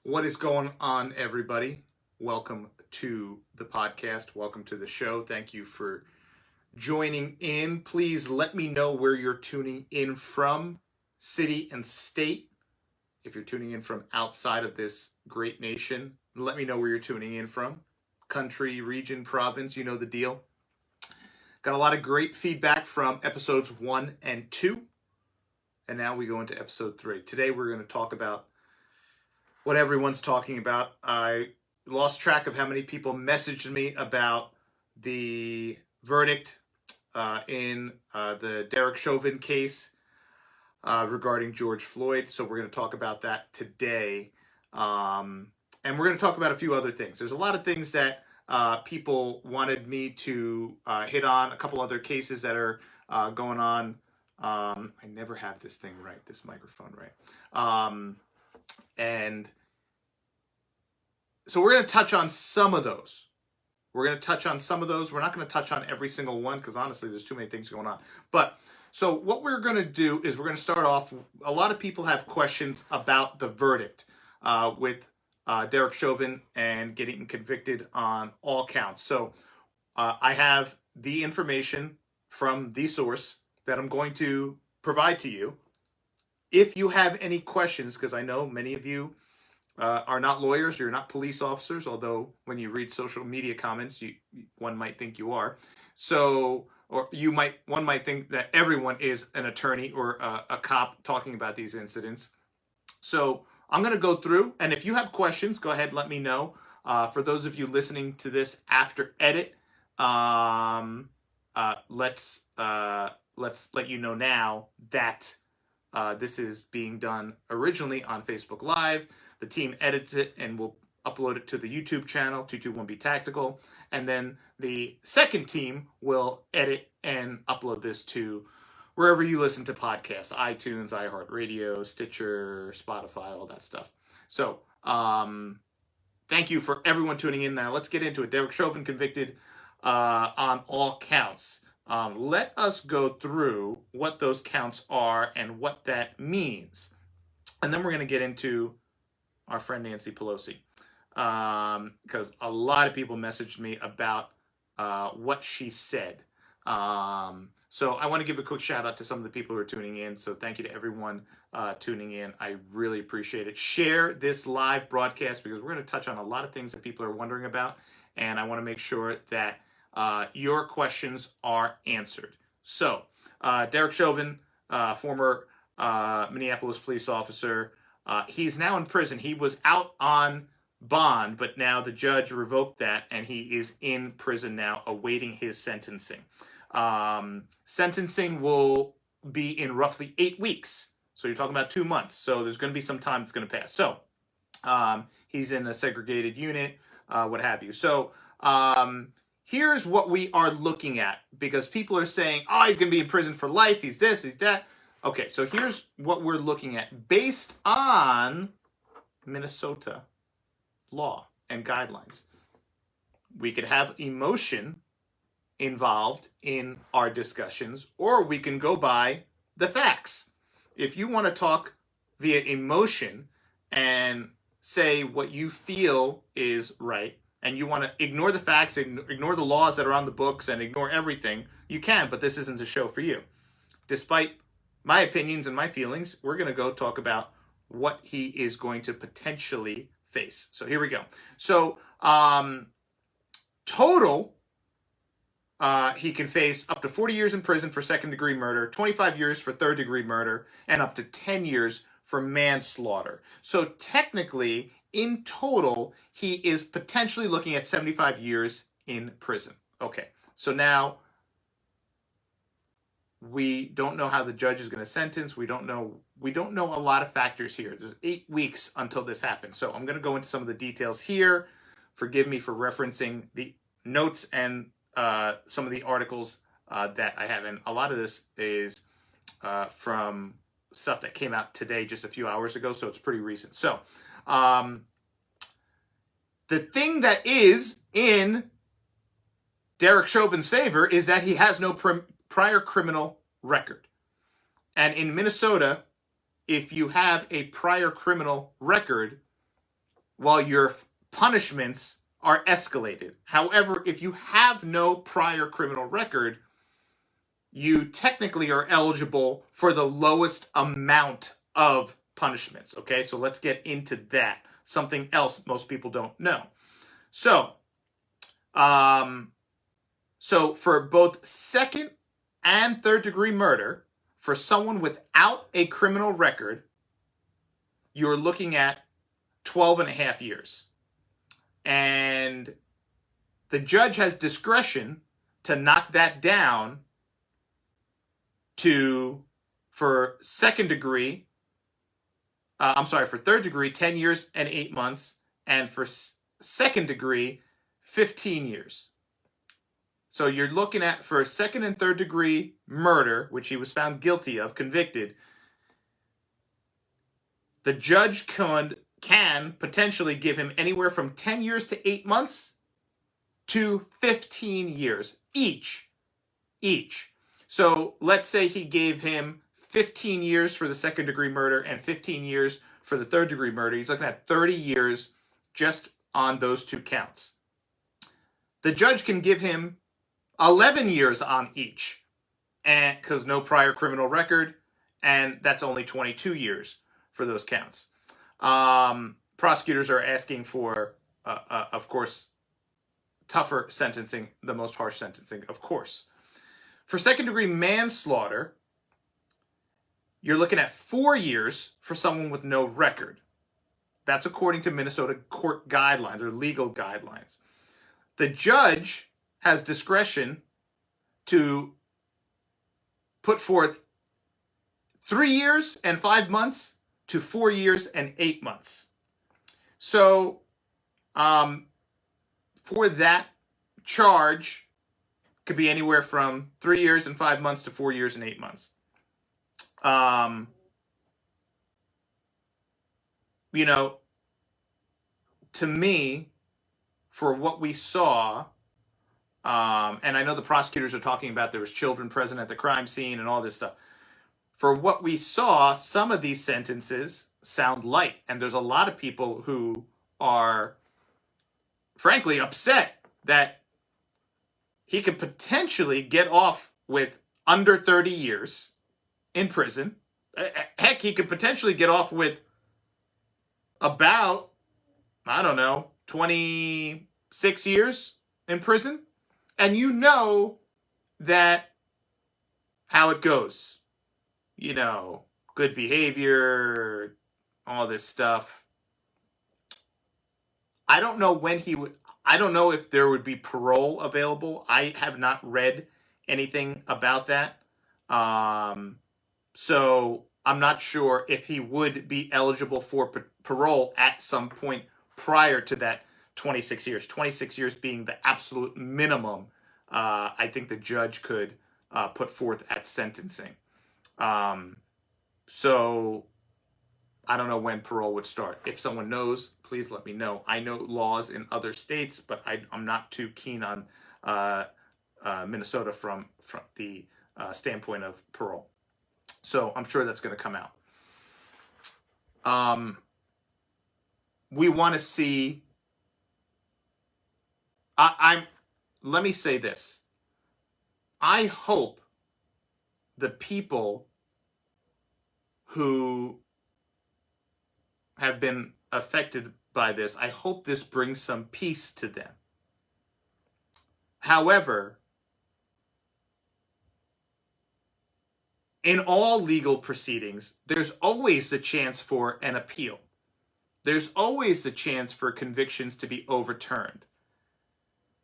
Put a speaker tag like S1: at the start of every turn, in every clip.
S1: What is going on, everybody? Welcome to the podcast. Welcome to the show. Thank you for joining in. Please let me know where you're tuning in from, city and state. If you're tuning in from outside of this great nation, let me know where you're tuning in from. Country, region, province, you know the deal. Got a lot of great feedback from episodes 1 and 2. And now we go into episode 3. Today we're going to talk about what everyone's talking about. I lost track of how many people messaged me about the verdict in the Derek Chauvin case regarding George Floyd. So we're going to talk about that today. And we're going to talk about a few other things. There's a lot of things that people wanted me to hit on, a couple other cases that are going on. I never have this thing right, this microphone right. And so we're going to touch on some of those. We're not going to touch on every single one because honestly, there's too many things going on. But so what we're going to do is we're going to start off. A lot of people have questions about the verdict with Derek Chauvin and getting convicted on all counts. So I have the information from the source that I'm going to provide to you. If you have any questions, because I know many of you are not lawyers, you're not police officers, although when you read social media comments, one might think you are. So, or one might think that everyone is an attorney or a cop talking about these incidents. So I'm going to go through, and if you have questions, go ahead, let me know. For those of you listening to this after edit, let's let you know now that this is being done originally on Facebook Live. The team edits it and will upload it to the YouTube channel, 221B Tactical. And then the second team will edit and upload this to wherever you listen to podcasts, iTunes, iHeartRadio, Stitcher, Spotify, all that stuff. So thank you for everyone tuning in. Now let's get into it. Derek Chauvin convicted on all counts. Let us go through what those counts are and what that means. And then we're going to get into our friend Nancy Pelosi. Because a lot of people messaged me about what she said. So I want to give a quick shout out to some of the people who are tuning in. So thank you to everyone tuning in. I really appreciate it. Share this live broadcast because we're going to touch on a lot of things that people are wondering about. And I want to make sure that your questions are answered. So, Derek Chauvin, former Minneapolis police officer, he's now in prison. He was out on bond, but now the judge revoked that, and he is in prison now, awaiting his sentencing. Sentencing will be in roughly 8 weeks. So you're talking about 2 months. So there's going to be some time that's going to pass. So he's in a segregated unit, what have you. So here's what we are looking at, because people are saying, oh, he's going to be in prison for life. He's this, he's that. Okay, so here's what we're looking at based on Minnesota law and guidelines. We could have emotion involved in our discussions, or we can go by the facts. If you want to talk via emotion and say what you feel is right, and you want to ignore the facts, ignore the laws that are on the books, and ignore everything, you can, but this isn't a show for you. Despite my opinions and my feelings, we're going to go talk about what he is going to potentially face. So here we go. So total, he can face up to 40 years in prison for second-degree murder, 25 years for third-degree murder, and up to 10 years for manslaughter. So technically, in total, he is potentially looking at 75 years in prison. Okay, so now we don't know how the judge is going to sentence. We don't know a lot of factors here. There's 8 weeks until this happens. So I'm going to go into some of the details here. Forgive me for referencing the notes and some of the articles that I have. And a lot of this is from stuff that came out today, just a few hours ago. So it's pretty recent. So the thing that is in Derek Chauvin's favor is that he has no prior criminal record. And in Minnesota, if you have a prior criminal record, while your punishments are escalated. However, if you have no prior criminal record, you technically are eligible for the lowest amount of punishments. Okay, so let's get into that. Something else most people don't know. So, for both second and third degree murder, for someone without a criminal record, you're looking at 12 and a half years. And the judge has discretion to knock that down to, for third degree, 10 years and 8 months, and for second degree, 15 years. So you're looking at, for second and third degree murder, which he was found guilty of, convicted, the judge can potentially give him anywhere from 10 years to 8 months to 15 years each. So let's say he gave him 15 years for the second degree murder and 15 years for the third degree murder. He's looking at 30 years just on those two counts. The judge can give him 11 years on each, and because no prior criminal record, and that's only 22 years for those counts. Prosecutors are asking for, of course, tougher sentencing, the most harsh sentencing, of course. For second degree manslaughter, you're looking at 4 years for someone with no record. That's according to Minnesota court guidelines or legal guidelines. The judge has discretion to put forth 3 years and 5 months to 4 years and 8 months. So, for that charge, could be anywhere from 3 years and 5 months to 4 years and 8 months. To me, for what we saw, and I know the prosecutors are talking about there was children present at the crime scene and all this stuff. For what we saw, some of these sentences sound light, and there's a lot of people who are, frankly, upset that he could potentially get off with under 30 years in prison. Heck, he could potentially get off with about, 26 years in prison. And you know that how it goes. Good behavior, all this stuff. I don't know if there would be parole available. I have not read anything about that. So I'm not sure if he would be eligible for parole at some point prior to that 26 years. 26 years being the absolute minimum I think the judge could put forth at sentencing. So I don't know when parole would start. If someone knows, please let me know. I know laws in other states, but I'm not too keen on Minnesota from the standpoint of parole. So I'm sure that's going to come out. We want to see. Let me say this. I hope the people who have been affected by this, I hope this brings some peace to them. However, in all legal proceedings, there's always a chance for an appeal. There's always a chance for convictions to be overturned.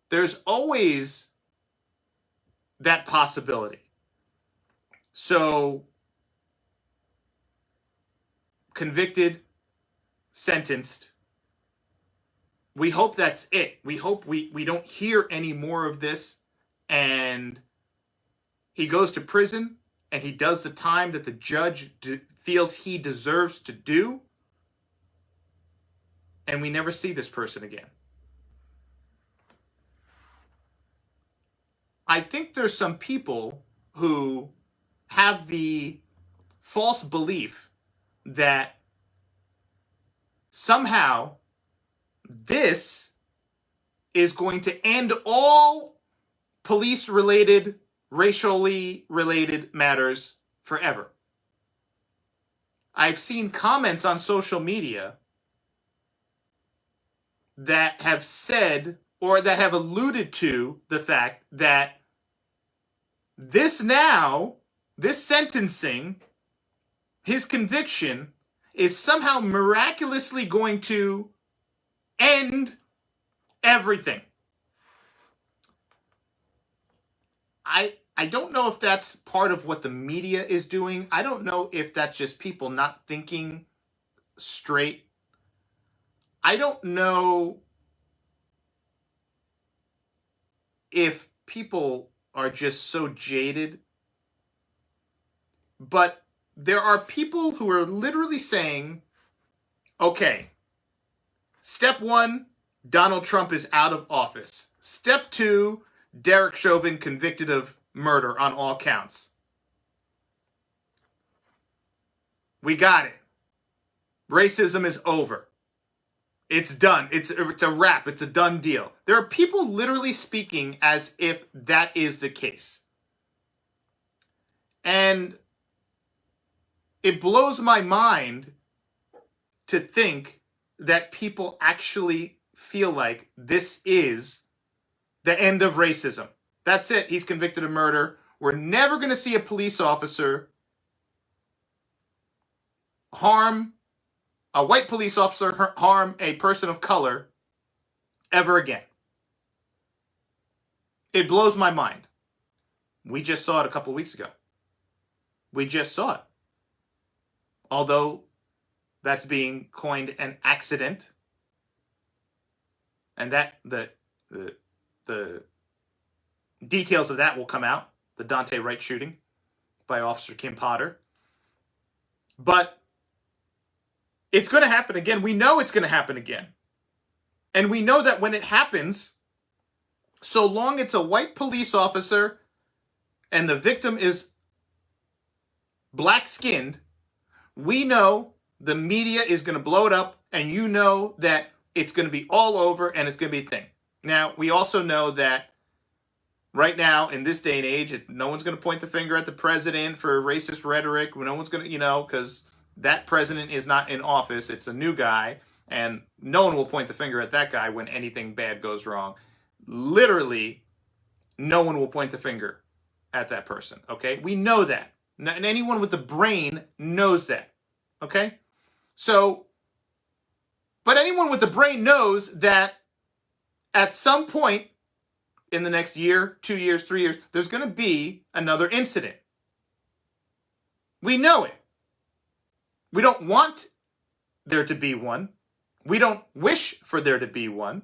S1: There's always that possibility. So, convicted, sentenced. We hope that's it. We hope we don't hear any more of this, and he goes to prison and he does the time that the judge feels he deserves to do, and we never see this person again. I think there's some people who have the false belief that somehow this is going to end all police-related, racially related matters forever. I've seen comments on social media that have said or that have alluded to the fact that this sentencing, his conviction, is somehow miraculously going to end everything. I don't know if that's part of what the media is doing. I don't know if that's just people not thinking straight. I don't know if people are just so jaded. But there are people who are literally saying, okay, step one, Donald Trump is out of office. Step two, Derek Chauvin convicted of murder on all counts. We got it. Racism is over. It's done. It's a wrap. It's a done deal. There are people literally speaking as if that is the case. And it blows my mind to think that people actually feel like this is the end of racism. That's it. He's convicted of murder. We're never going to see a police officer harm a white police officer, harm a person of color ever again. It blows my mind. We just saw it a couple of weeks ago. We just saw it. Although that's being coined an accident, and that the details of that will come out, the Dante Wright shooting by Officer Kim Potter. But it's going to happen again. We know it's going to happen again. And we know that when it happens, so long it's a white police officer and the victim is black-skinned, we know the media is going to blow it up, and you know that it's going to be all over and it's going to be a thing. Now, we also know that right now, in this day and age, no one's going to point the finger at the president for racist rhetoric. No one's going to, because that president is not in office. It's a new guy, and no one will point the finger at that guy when anything bad goes wrong. Literally, no one will point the finger at that person, okay? We know that. And anyone with the brain knows that, okay? So, but anyone with the brain knows that at some point in the next year, 2 years, 3 years, there's going to be another incident. We know it. We don't want there to be one. We don't wish for there to be one.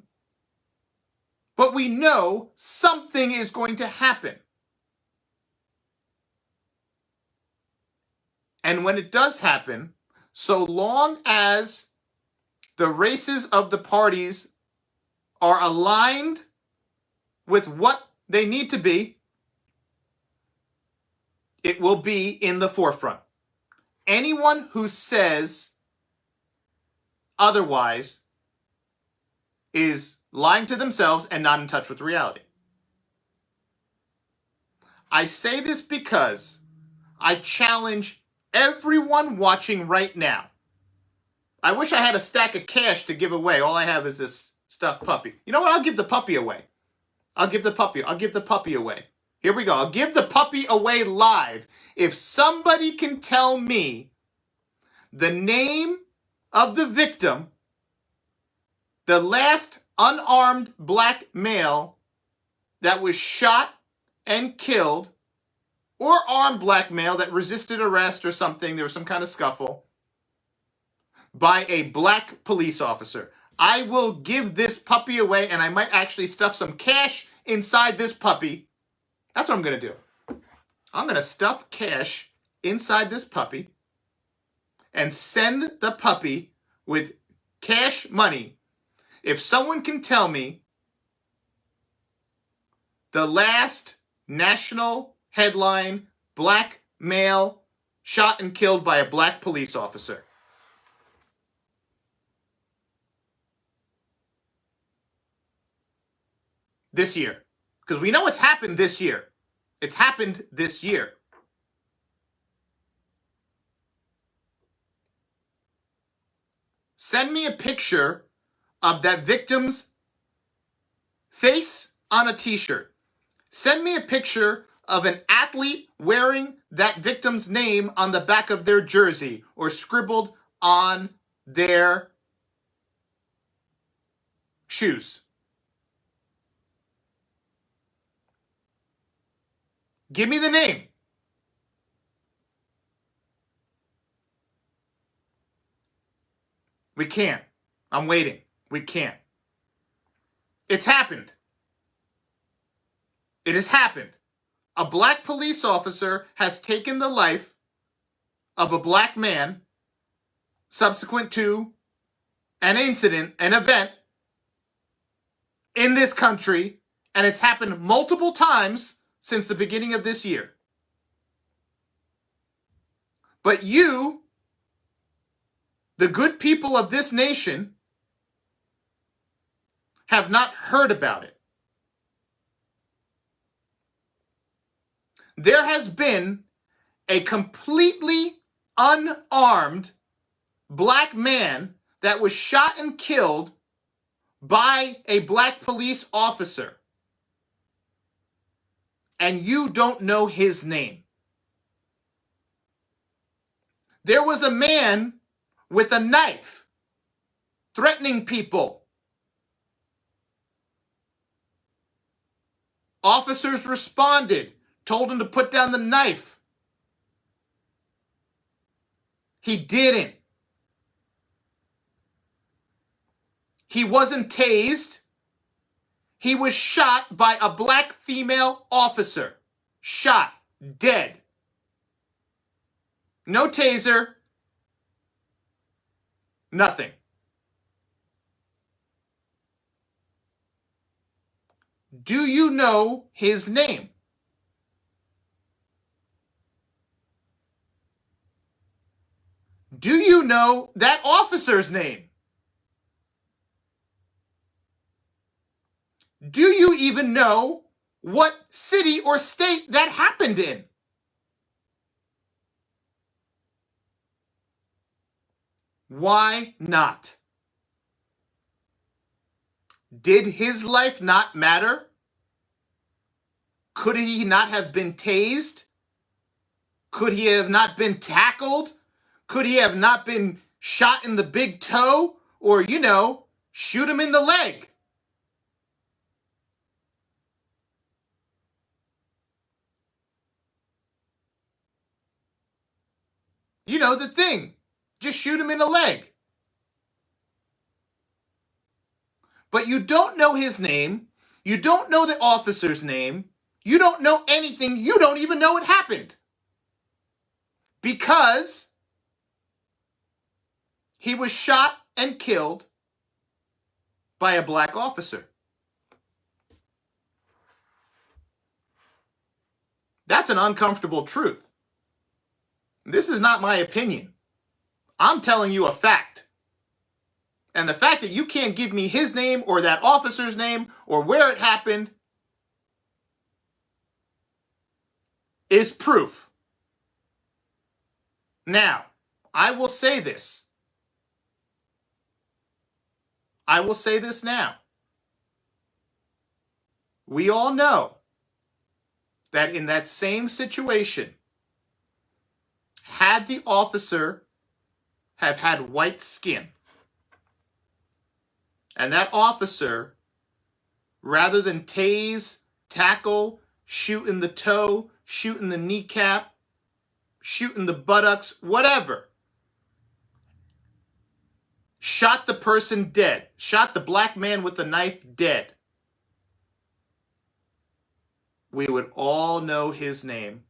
S1: But we know something is going to happen. And when it does happen, so long as the races of the parties are aligned with what they need to be, it will be in the forefront. Anyone who says otherwise is lying to themselves and not in touch with reality. I say this because I challenge everyone watching right now. I wish I had a stack of cash to give away. All I have is this stuffed puppy. You know what? I'll give the puppy away. I'll give the puppy away. Here we go. I'll give the puppy away live. If somebody can tell me the name of the victim, the last unarmed black male that was shot and killed, or armed black male that resisted arrest or something, there was some kind of scuffle, by a black police officer, I will give this puppy away, and I might actually stuff some cash inside this puppy. That's what I'm going to do. I'm going to stuff cash inside this puppy and send the puppy with cash money. If someone can tell me the last national headline black male shot and killed by a black police officer. this year. Because we know it's happened this year. It's happened this year. Send me a picture of that victim's face on a t-shirt. Send me a picture of an athlete wearing that victim's name on the back of their jersey or scribbled on their shoes. Give me the name. We can't. I'm waiting. We can't. It's happened. It has happened. A black police officer has taken the life of a black man subsequent to an incident, an event in this country, and it's happened multiple times since the beginning of this year. But you, the good people of this nation, have not heard about it. There has been a completely unarmed black man that was shot and killed by a black police officer. And you don't know his name. There was a man with a knife threatening people. Officers responded, told him to put down the knife. He didn't. He wasn't tased. He was shot by a black female officer. Shot. Dead. No taser. Nothing. Do you know his name? Do you know that officer's name? Do you even know what city or state that happened in? Why not? Did his life not matter? Could he not have been tased? Could he have not been tackled? Could he have not been shot in the big toe? Or, shoot him in the leg? The thing. Just shoot him in the leg. But you don't know his name. You don't know the officer's name. You don't know anything. You don't even know it happened. Because he was shot and killed by a black officer. That's an uncomfortable truth. This is not my opinion. I'm telling you a fact. And the fact that you can't give me his name or that officer's name or where it happened is proof. Now, I will say this. I will say this now. We all know that in that same situation, had the officer have had white skin, and that officer, rather than tase, tackle, shoot in the toe, shoot in the kneecap, shoot in the buttocks, whatever, shot the person dead, shot the black man with the knife dead, we would all know his name.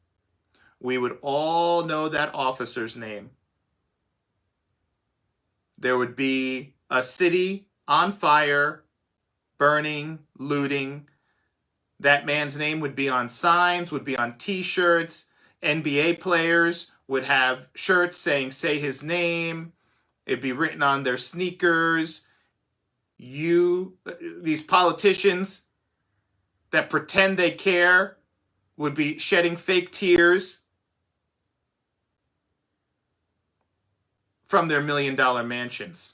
S1: We would all know that officer's name. There would be a city on fire, burning, looting. That man's name would be on signs, would be on t-shirts. NBA players would have shirts saying, say his name. It'd be written on their sneakers. These politicians that pretend they care would be shedding fake tears from their $1 million mansions.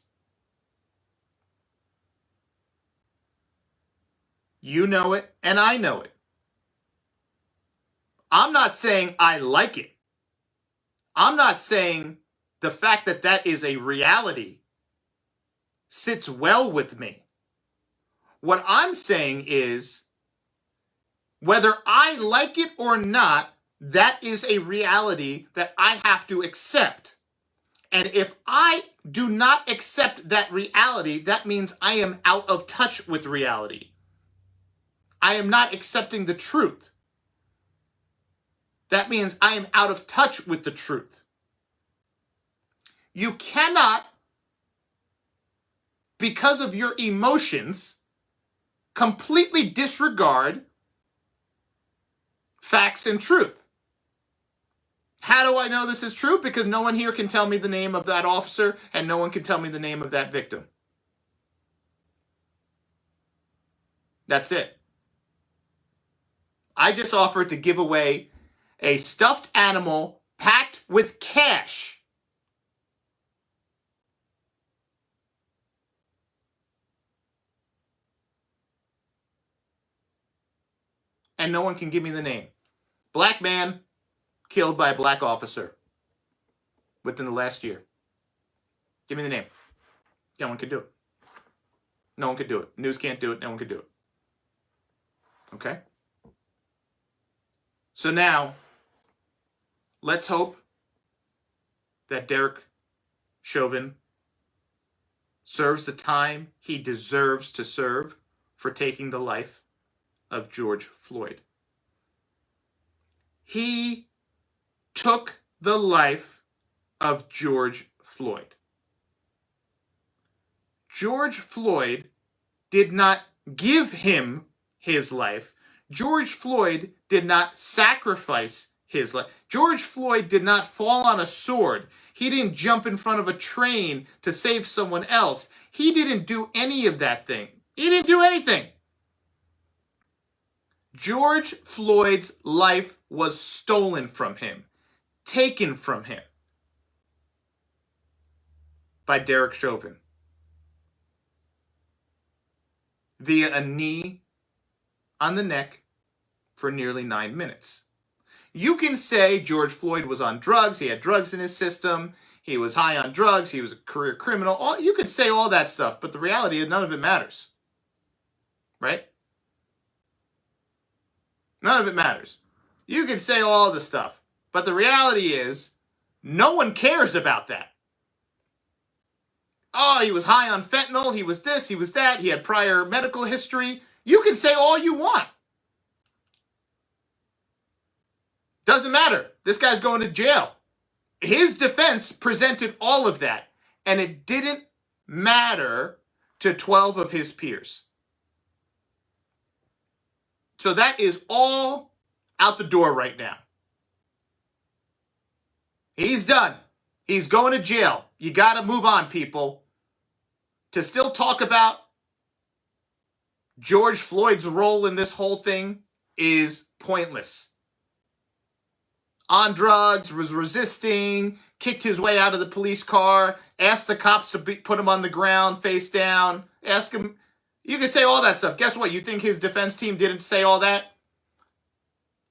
S1: You know it, and I know it. I'm not saying I like it. I'm not saying the fact that that is a reality sits well with me. What I'm saying is, whether I like it or not, that is a reality that I have to accept. And if I do not accept that reality, that means I am out of touch with reality. I am not accepting the truth. That means I am out of touch with the truth. You cannot, because of your emotions, completely disregard facts and truth. How do I know this is true? Because no one here can tell me the name of that officer, and no one can tell me the name of that victim. That's it. I just offered to give away a stuffed animal packed with cash. And no one can give me the name. Black man killed by a black officer within the last year. Give me the name. No one can do it. No one could do it. News can't do it. No one could do it. Okay? So now, let's hope that Derek Chauvin serves the time he deserves to serve for taking the life of George Floyd. He took the life of George Floyd. George Floyd did not give him his life. George Floyd did not sacrifice his life. George Floyd did not fall on a sword. He didn't jump in front of a train to save someone else. He didn't do any of that thing. He didn't do anything. George Floyd's life was stolen from him, taken from him by Derek Chauvin via a knee on the neck for nearly 9 minutes. You can say George Floyd was on drugs, he had drugs in his system, he was high on drugs, he was a career criminal. You could say all that stuff, but the reality is none of it matters. Right? None of it matters. You can say all the stuff, but the reality is no one cares about that. Oh, he was high on fentanyl, he was this, he was that, he had prior medical history. You can say all you want. Doesn't matter. This guy's going to jail. His defense presented all of that, and it didn't matter to 12 of his peers. So that is all out the door right now. He's done. He's going to jail. You got to move on, people. To still talk about George Floyd's role in this whole thing is pointless. On drugs, was resisting, kicked his way out of the police car, asked the cops to put him on the ground, face down, ask him. You can say all that stuff. Guess what? You think his defense team didn't say all that?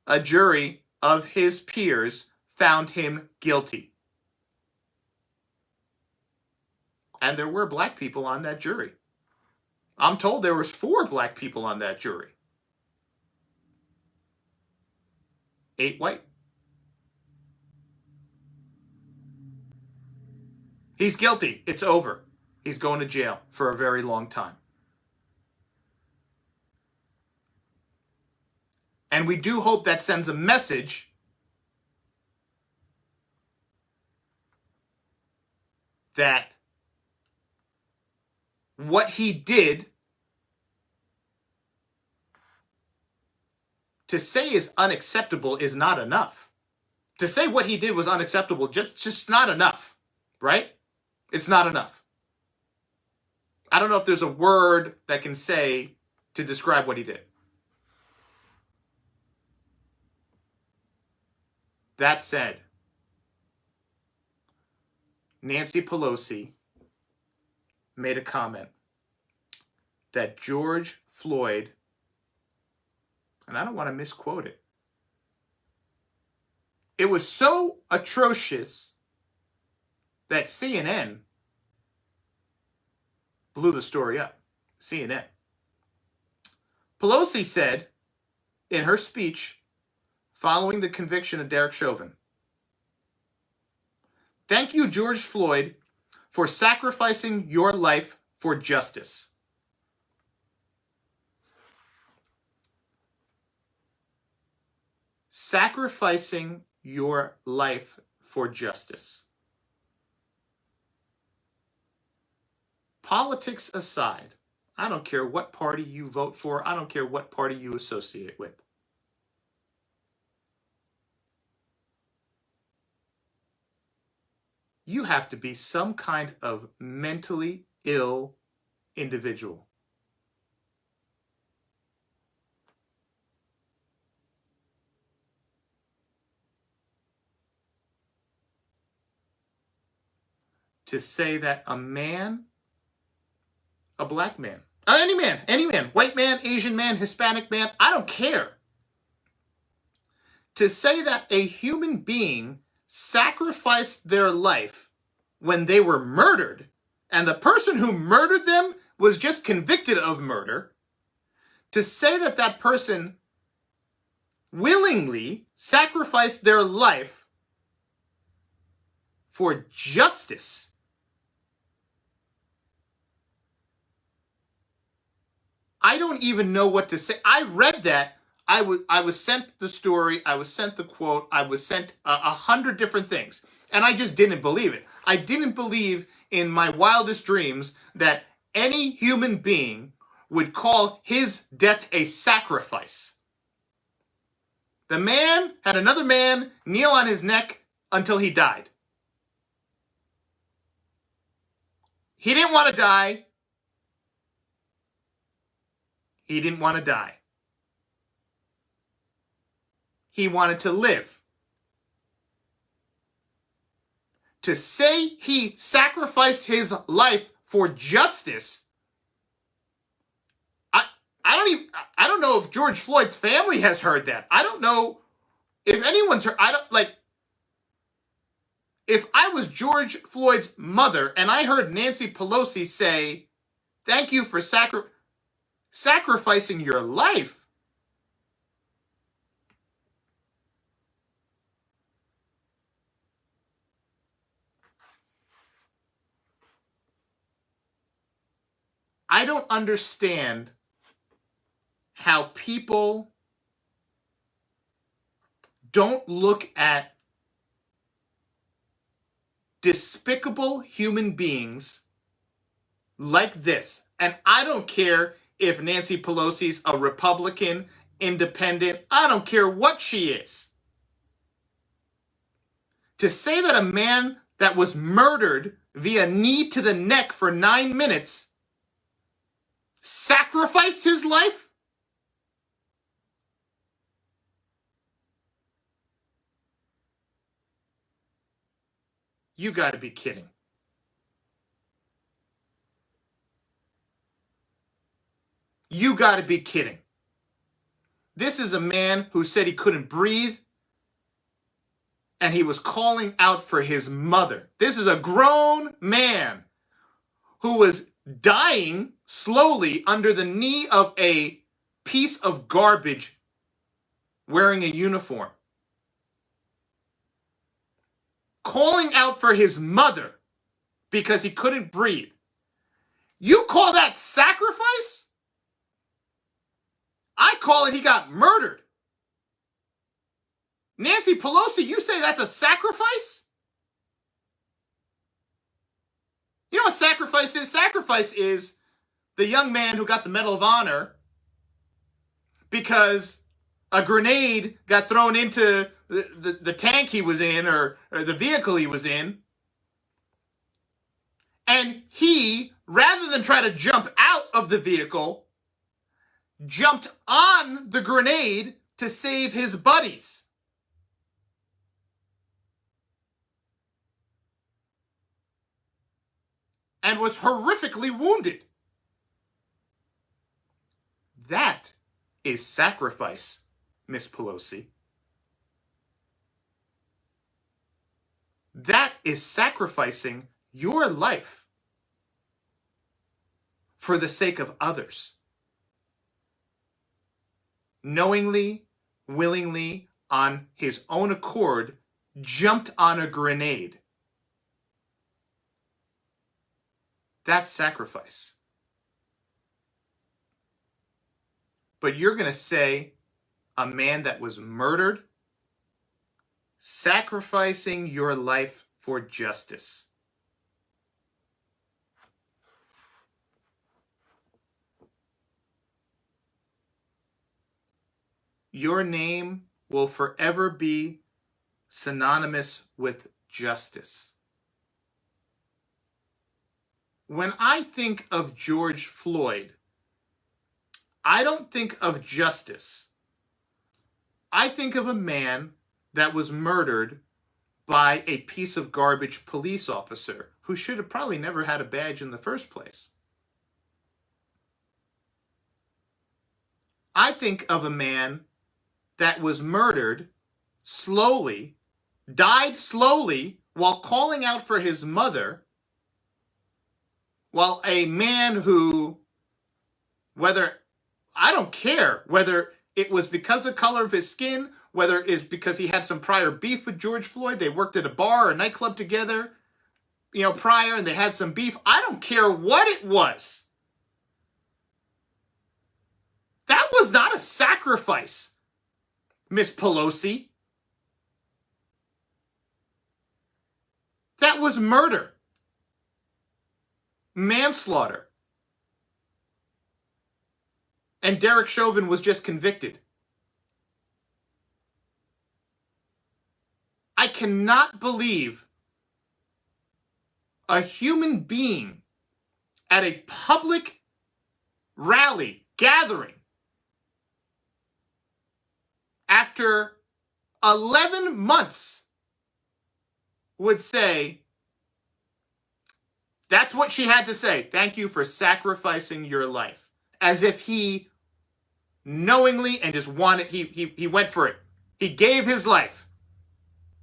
S1: A jury of his peers found him guilty. And there were black people on that jury. I'm told there was 4 black people on that jury. 8 white. He's guilty. It's over. He's going to jail for a very long time. And we do hope that sends a message that what he did to say is unacceptable is not enough. To say what he did was unacceptable, just not enough, right? It's not enough. I don't know if there's a word that can say to describe what he did. That said, Nancy Pelosi made a comment that George Floyd, and I don't want to misquote it, it was so atrocious that CNN blew the story up. CNN. Pelosi said in her speech following the conviction of Derek Chauvin, "Thank you, George Floyd, for sacrificing your life for justice." Sacrificing your life for justice. Politics aside, I don't care what party you vote for. I don't care what party you associate with. You have to be some kind of mentally ill individual to say that a man, a black man, any man, white man, Asian man, Hispanic man, I don't care, to say that a human being sacrificed their life when they were murdered, and the person who murdered them was just convicted of murder, to say that that person willingly sacrificed their life for justice. I don't even know what to say. I read that. I was sent the story. I was sent the quote. I was sent 100 different things. And I just didn't believe it. I didn't believe in my wildest dreams that any human being would call his death a sacrifice. The man had another man kneel on his neck until he died. He didn't want to die. He didn't want to die. He wanted to live. To say he sacrificed his life for justice, I don't know if George Floyd's family has heard that. I don't know if anyone's heard. If I was George Floyd's mother and I heard Nancy Pelosi say, "Thank you for sacrificing your life," I don't understand how people don't look at despicable human beings like this. And I don't care if Nancy Pelosi's a Republican, independent, I don't care what she is. To say that a man that was murdered via knee to the neck for 9 minutes sacrificed his life? You got to be kidding. You got to be kidding. This is a man who said he couldn't breathe, and he was calling out for his mother. This is a grown man who was dying slowly under the knee of a piece of garbage wearing a uniform. Calling out for his mother because he couldn't breathe. You call that sacrifice? I call it he got murdered. Nancy Pelosi, you say that's a sacrifice? You know what sacrifice is? Sacrifice is the young man who got the Medal of Honor because a grenade got thrown into the tank he was in or the vehicle he was in. And he, rather than try to jump out of the vehicle, jumped on the grenade to save his buddies. and was horrifically wounded. That is sacrifice, Miss Pelosi. That is sacrificing your life for the sake of others. Knowingly, willingly, on his own accord, jumped on a grenade. That's sacrifice. But you're going to say a man that was murdered, sacrificing your life for justice. Your name will forever be synonymous with justice. When I think of George Floyd, I don't think of justice. I think of a man that was murdered by a piece of garbage police officer who should have probably never had a badge in the first place. I think of a man that was murdered slowly, died slowly while calling out for his mother, while a man who, I don't care whether it was because of the color of his skin, whether it's because he had some prior beef with George Floyd, they worked at a bar or a nightclub together, prior, and they had some beef. I don't care what it was. That was not a sacrifice, Miss Pelosi. That was murder. Manslaughter. And Derek Chauvin was just convicted. I cannot believe a human being at a public rally, gathering, after 11 months would say, that's what she had to say. Thank you for sacrificing your life. As if he knowingly and just wanted, he went for it. He gave his life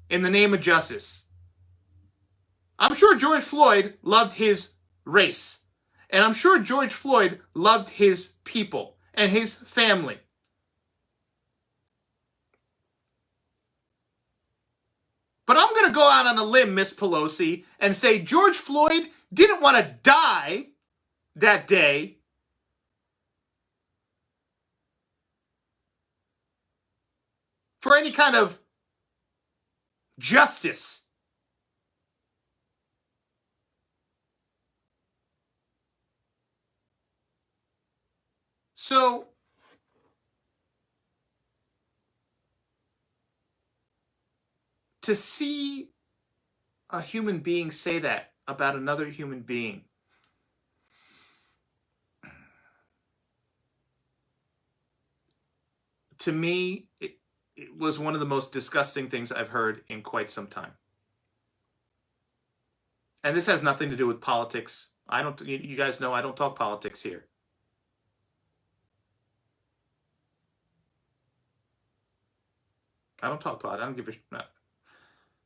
S1: in the name of justice. I'm sure George Floyd loved his race. And I'm sure George Floyd loved his people and his family. But I'm going to go out on a limb, Miss Pelosi, and say George Floyd didn't want to die that day. For any kind of justice. So, to see a human being say that about another human being, to me, it was one of the most disgusting things I've heard in quite some time. And this has nothing to do with politics. You guys know I don't talk politics here. I don't talk politics. I don't give a...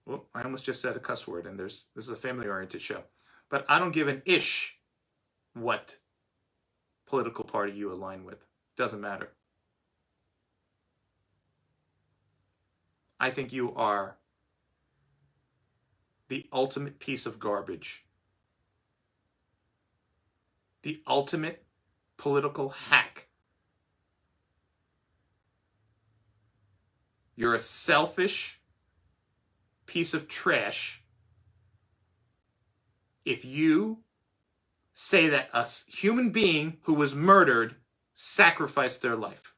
S1: Well, I almost just said a cuss word, and this is a family-oriented show. But I don't give an ish what political party you align with. Doesn't matter. I think you are the ultimate piece of garbage. The ultimate political hack. You're a selfish piece of trash if you say that a human being who was murdered sacrificed their life.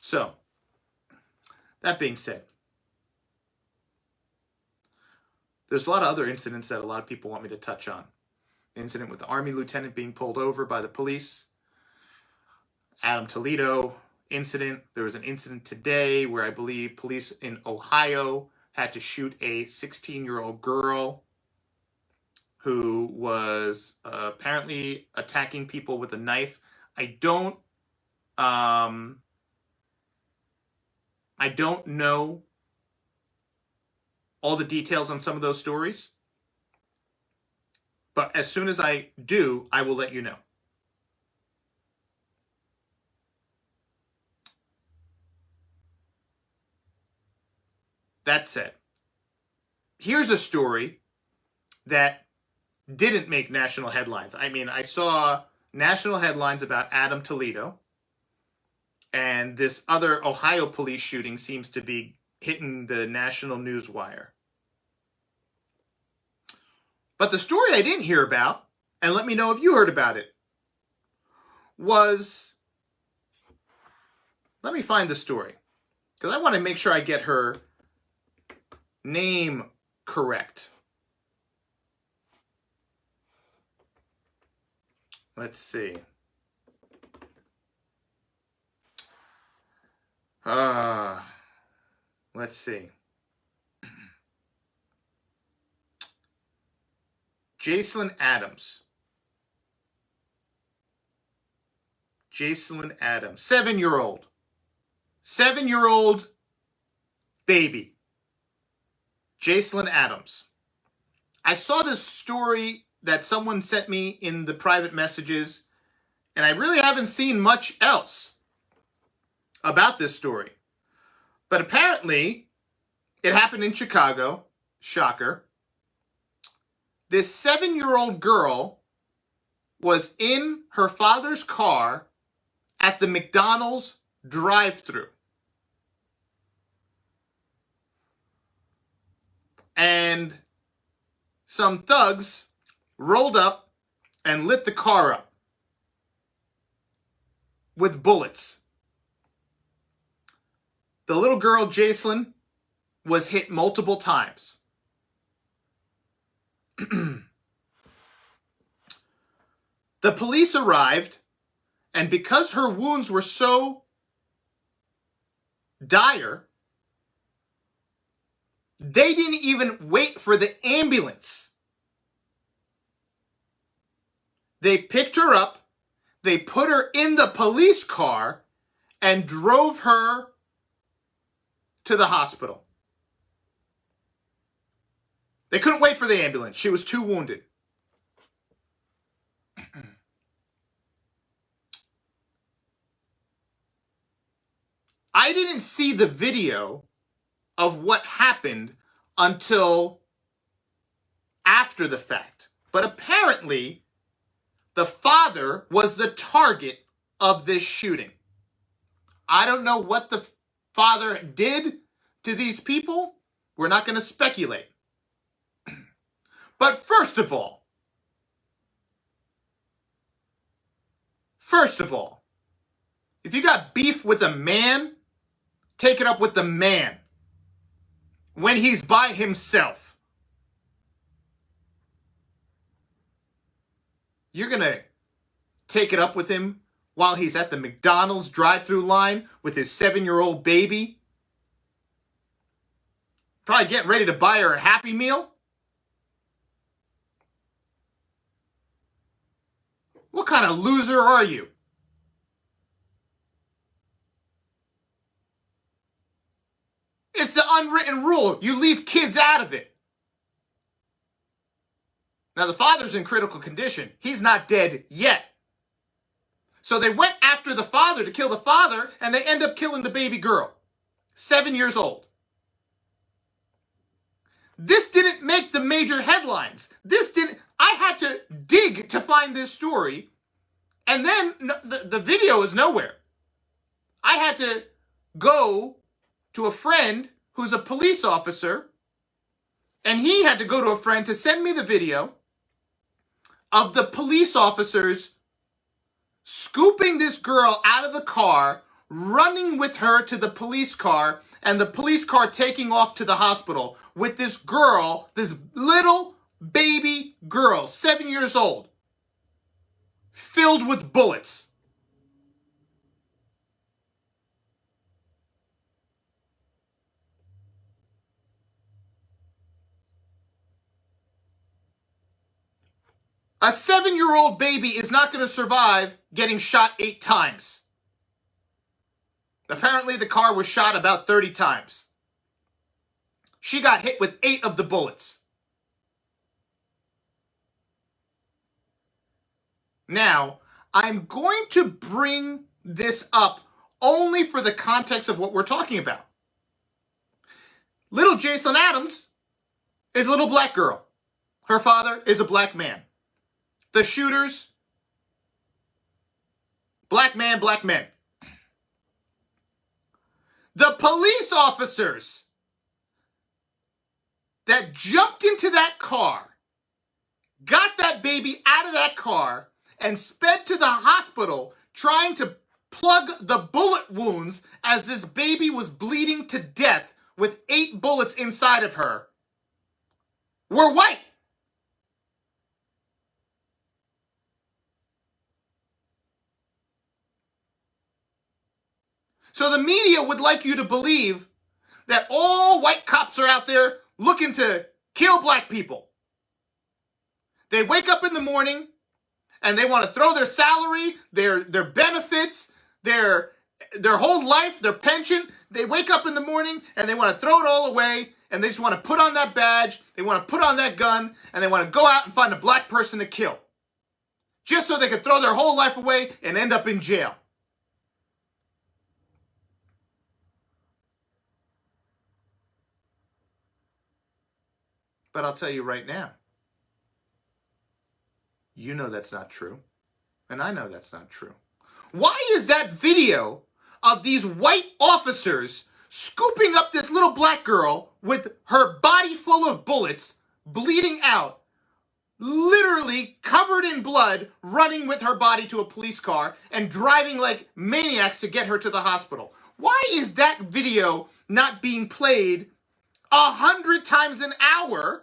S1: So, that being said, there's a lot of other incidents that a lot of people want me to touch on. The incident with the Army lieutenant being pulled over by the police. Adam Toledo incident. There was an incident today where I believe police in Ohio had to shoot a 16-year-old girl who was apparently attacking people with a knife. I don't know all the details on some of those stories, but as soon as I do, I will let you know. That said, here's a story that didn't make national headlines. I mean, I saw national headlines about Adam Toledo, and this other Ohio police shooting seems to be hitting the national news wire. But the story I didn't hear about, and let me know if you heard about it, was, let me find the story, because I want to make sure I get her name correct. Let's see. Let's see. Jacelyn Adams. Jacelyn Adams. 7-year-old. 7-year-old baby. Jacelyn Adams. I saw this story that someone sent me in the private messages, and I really haven't seen much else about this story. But apparently, it happened in Chicago. Shocker. This 7-year-old girl was in her father's car at the McDonald's drive-thru. And some thugs rolled up and lit the car up with bullets. The little girl, Jacelyn, was hit multiple times. The police arrived, and because her wounds were so dire, they didn't even wait for the ambulance. They picked her up, they put her in the police car, and drove her to the hospital. They couldn't wait for the ambulance. She was too wounded. I didn't see the video of what happened until after the fact. But apparently, the father was the target of this shooting. I don't know what the father did to these people. We're not going to speculate. But first of all, if you got beef with a man, take it up with the man when he's by himself. You're going to take it up with him while he's at the McDonald's drive-thru line with his 7-year-old baby, probably getting ready to buy her a Happy Meal? What kind of loser are you? It's an unwritten rule. You leave kids out of it. Now, the father's in critical condition. He's not dead yet. So they went after the father to kill the father, and they end up killing the baby girl. 7 years old. This didn't make the major headlines. I had to dig to find this story, and then the video is nowhere. I had to go to a friend who's a police officer, and he had to go to a friend to send me the video of the police officers scooping this girl out of the car, running with her to the police car, and the police car taking off to the hospital with this girl, this little baby girl, 7 years old, filled with bullets. A 7-year-old baby is not going to survive getting shot 8 times. Apparently, the car was shot about 30 times. She got hit with 8 of the bullets. Now, I'm going to bring this up only for the context of what we're talking about. Little Jason Adams is a little black girl. Her father is a black man. The shooters, black man, black men. The police officers that jumped into that car, got that baby out of that car, and sped to the hospital trying to plug the bullet wounds as this baby was bleeding to death with 8 bullets inside of her, were white. So the media would like you to believe that all white cops are out there looking to kill black people. They wake up in the morning and they want to throw their salary, their benefits, their whole life, their pension. They wake up in the morning and they want to throw it all away, and they just want to put on that badge, they want to put on that gun, and they want to go out and find a black person to kill. Just so they can throw their whole life away and end up in jail. But I'll tell you right now, you know that's not true. And I know that's not true. Why is that video of these white officers scooping up this little black girl with her body full of bullets, bleeding out, literally covered in blood, running with her body to a police car and driving like maniacs to get her to the hospital? Why is that video not being played 100 times an hour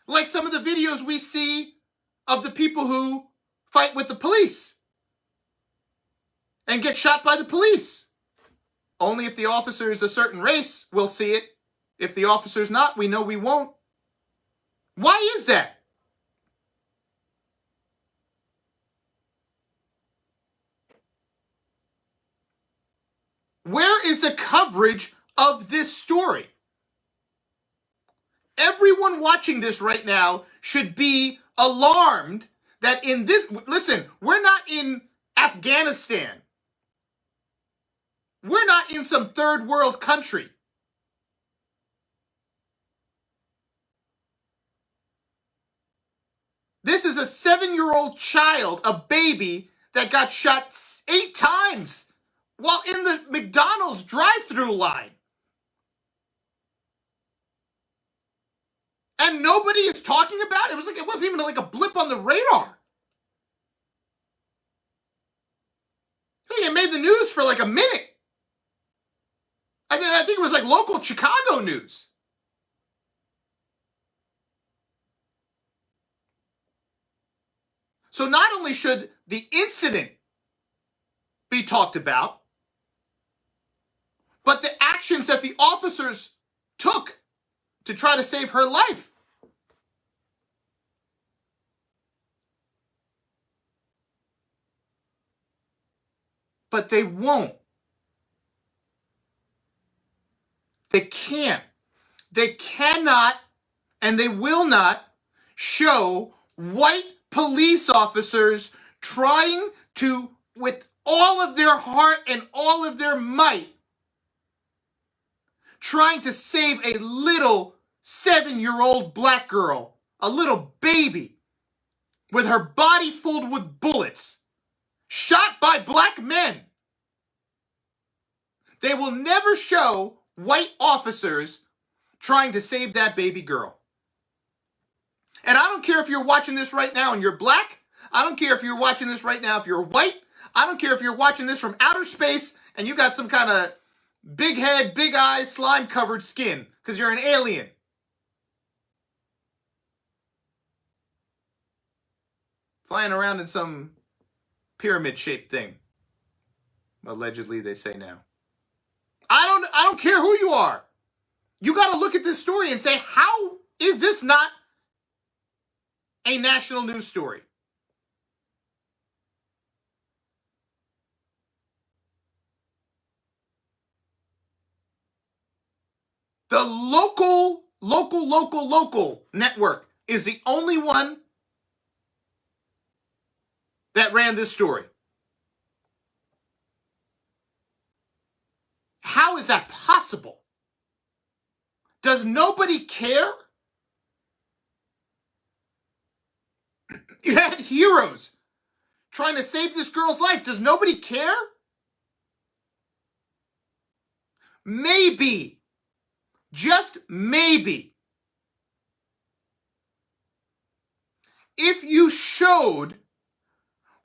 S1: like some of the videos we see of the people who fight with the police and get shot by the police? Only if the officer is a certain race, we'll see it. If the officer's not, we know we won't. Why is that? Where is the coverage of this story? Everyone watching this right now should be alarmed that in this, listen, we're not in Afghanistan. We're not in some third world country. This is a 7-year-old child, a baby, that got shot 8 times while in the McDonald's drive-thru line. And nobody is talking about it. It wasn't even like a blip on the radar. I think it made the news for like a minute. I think it was like local Chicago news. So not only should the incident be talked about, but the actions that the officers took to try to save her life. But they won't. They can't. They cannot, and they will not show white police officers trying to, with all of their heart and all of their might, trying to save a little 7-year-old black girl, a little baby, with her body filled with bullets, shot by black men. They will never show white officers trying to save that baby girl. And I don't care if you're watching this right now and you're black. I don't care if you're watching this right now if you're white. I don't care if you're watching this from outer space and you got some kind of big head, big eyes, slime-covered skin because you're an alien. Flying around in some pyramid-shaped thing. Allegedly, they say now. I don't care who you are. You got to look at this story and say, how is this not a national news story. The local network is the only one that ran this story. How is that possible? Does nobody care? You had heroes trying to save this girl's life. Does nobody care? Maybe, just maybe, if you showed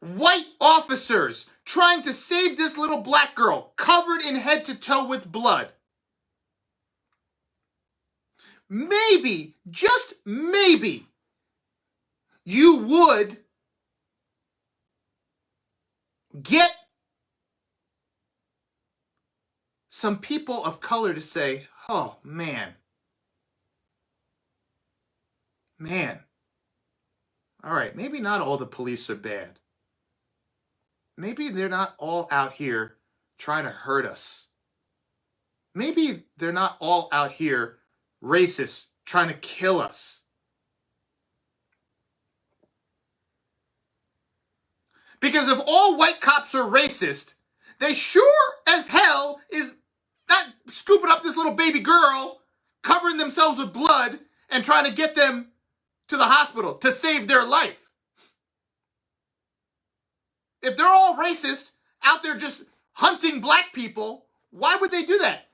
S1: white officers trying to save this little black girl covered in head to toe with blood, maybe, just maybe, you would get some people of color to say, oh, man, all right, maybe not all the police are bad. Maybe they're not all out here trying to hurt us. Maybe they're not all out here racist, trying to kill us. Because if all white cops are racist, they sure as hell is not scooping up this little baby girl, covering themselves with blood, and trying to get them to the hospital to save their life. If they're all racist, out there just hunting black people, why would they do that?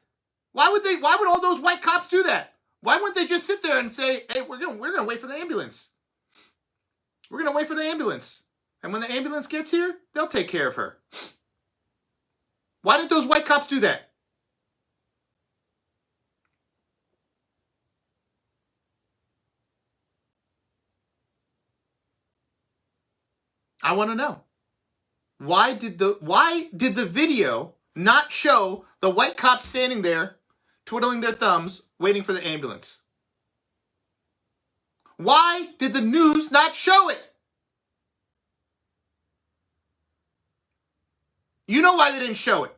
S1: Why would all those white cops do that? Why wouldn't they just sit there and say, hey, we're gonna wait for the ambulance. We're gonna wait for the ambulance. And when the ambulance gets here, they'll take care of her. Why did those white cops do that? I want to know. Why did the video not show the white cops standing there twiddling their thumbs waiting for the ambulance? Why did the news not show it? You know why they didn't show it.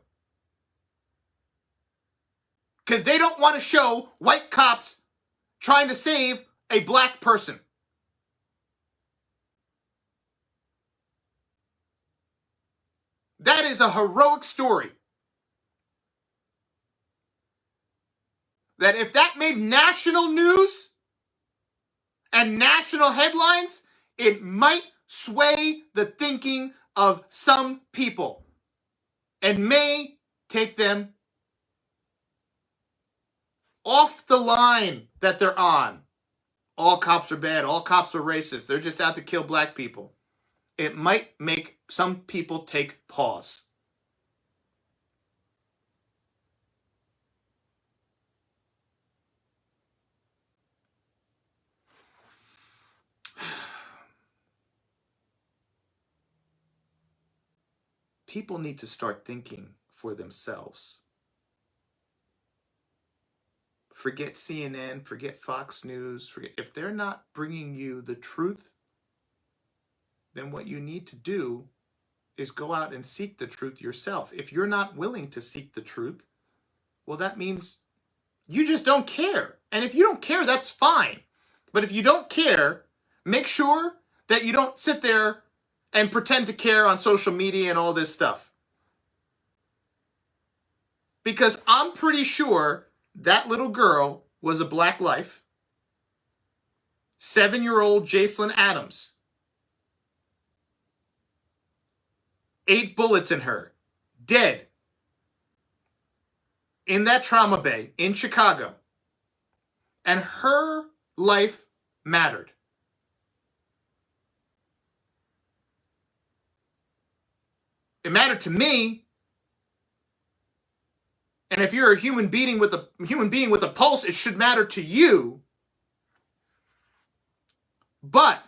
S1: Because they don't want to show white cops trying to save a black person. That is a heroic story. That if that made national news and national headlines, it might sway the thinking of some people and may take them off the line that they're on. All cops are bad. All cops are racist. They're just out to kill black people. It might make some people take pause. People need to start thinking for themselves. Forget CNN, forget Fox News, if they're not bringing you the truth, then what you need to do is go out and seek the truth yourself. If you're not willing to seek the truth, well, that means you just don't care. And if you don't care, that's fine. But if you don't care, make sure that you don't sit there and pretend to care on social media and all this stuff. Because I'm pretty sure that little girl was a black life. 7-year-old Jacelyn Adams. 8 bullets in her. Dead. In that trauma bay in Chicago. And her life mattered. It mattered to me. And if you're a human being with a pulse, it should matter to you. But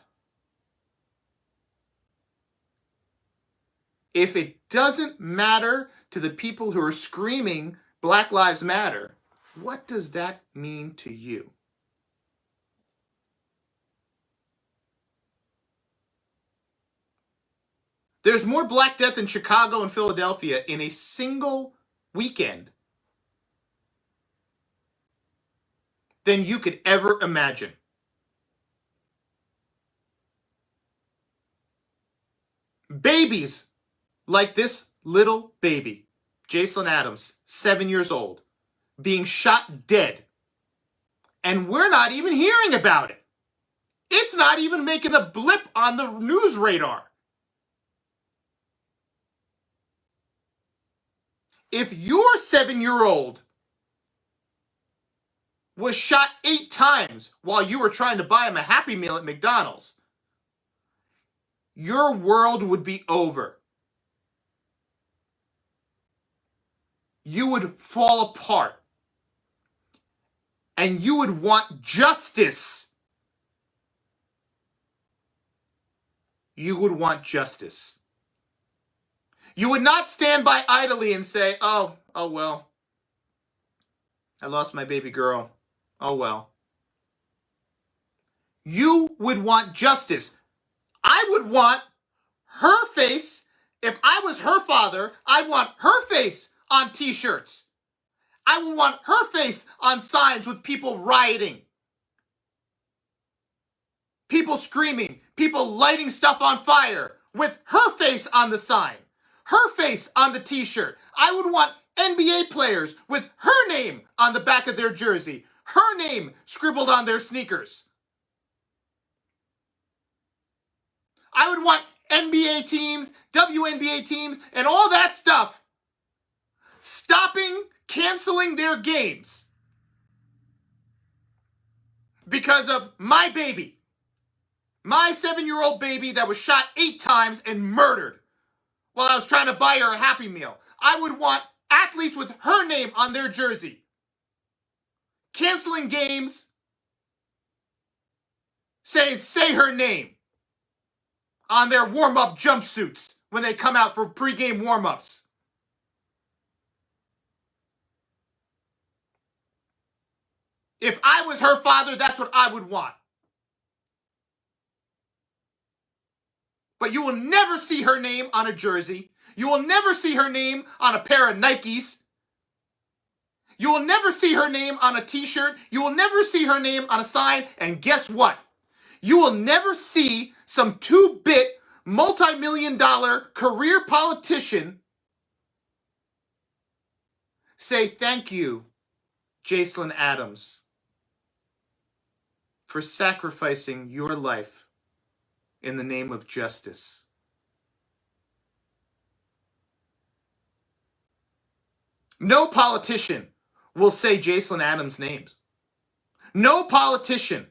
S1: if it doesn't matter to the people who are screaming Black Lives Matter, what does that mean to you? There's more Black Death in Chicago and Philadelphia in a single weekend than you could ever imagine. Babies like this little baby, Jacelyn Adams, 7 years old, being shot dead. And we're not even hearing about it. It's not even making a blip on the news radar. If your 7-year-old was shot 8 times while you were trying to buy him a Happy Meal at McDonald's, your world would be over. You would fall apart. And you would want justice. You would want justice. You would not stand by idly and say, oh well, I lost my baby girl. Oh well. You would want justice. I would want her face. If I was her father, I'd want her face on t-shirts. I would want her face on signs with people rioting. People screaming. People lighting stuff on fire with her face on the sign. Her face on the t-shirt. I would want NBA players with her name on the back of their jersey. Her name scribbled on their sneakers. I would want NBA teams, WNBA teams, and all that stuff stopping, canceling their games because of my baby. My 7-year-old baby that was shot 8 times and murdered while I was trying to buy her a Happy Meal. I would want athletes with her name on their jersey canceling games, saying, say her name on their warm-up jumpsuits when they come out for pregame warm-ups. If I was her father, that's what I would want. But you will never see her name on a jersey. You will never see her name on a pair of Nikes. You will never see her name on a t-shirt. You will never see her name on a sign. And guess what? You will never see some 2-bit, multi-million-dollar career politician say, thank you, Jacelyn Adams, for sacrificing your life in the name of justice. No politician will say Jacelyn Adams' names. No politician